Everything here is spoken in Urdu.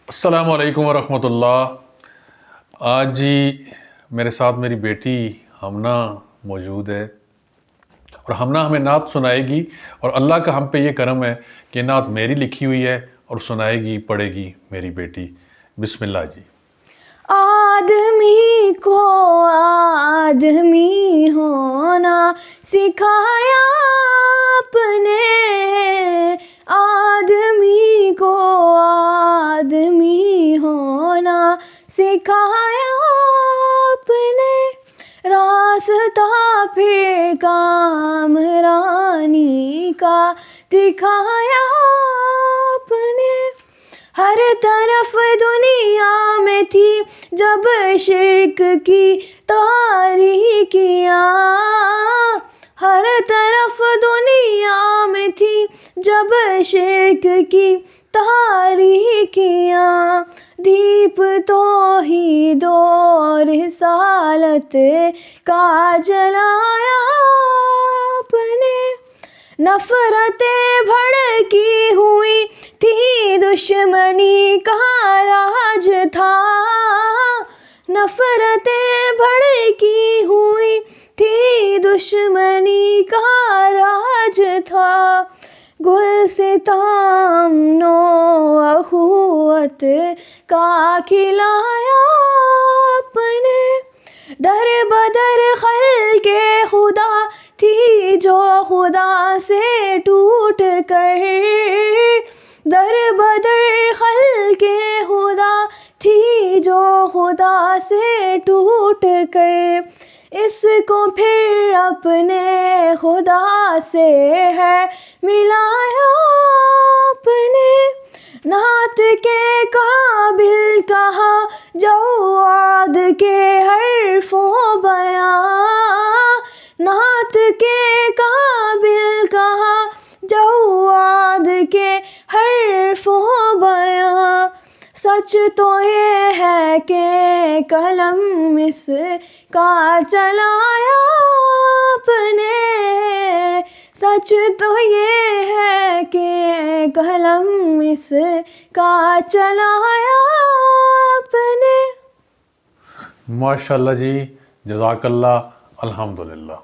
السلام علیکم ورحمۃ اللہ۔ آج جی میرے ساتھ میری بیٹی ہمنا موجود ہے اور ہمنا ہمیں نعت سنائے گی، اور اللہ کا ہم پہ یہ کرم ہے کہ نعت میری لکھی ہوئی ہے اور سنائے گی، پڑھے گی میری بیٹی۔ بسم اللہ جی۔ آدمی کو آدمی ہونا سکھایا آپ نے، آدمی کو آدمی ہونا سکھایا آپ نے، راستہ پھر کامرانی کا دکھایا آپ نے۔ ہر طرف دنیا میں تھی جب شرک کی تاریکیاں، ہر طرف دنیا میں تھی جب شرک کی تاریکیاں، دیپ توحید و رسالت کا جلایا آپ نے۔ نفرتیں بھڑکی ہوئی تھی، دشمنی کا راج تھا، نفرتیں بھڑکی ہوئی تھی، دشمنی کا راج تھا، گلستان نو اخوت کا کھلایا آپ نے۔ در بدر خلق خدا تھی جو خدا سے ٹوٹ کر، در بدر خلق خدا تھی جو خدا سے ٹوٹ کر، اس کو پھر اپنے خدا سے ہے ملایا آپ نے۔ نعت کے قابل کہا جواد کے حرف و بیاں، نعت کے قابل کہا جواد کے حرف و بیاں، سچ تو یہ ہے کہ قلم اس کا چلایا آپ نے، سچ تو یہ ہے کہ قلم اس کا چلایا آپ نے۔ ماشاء اللہ جی، جزاک اللہ، الحمدللہ۔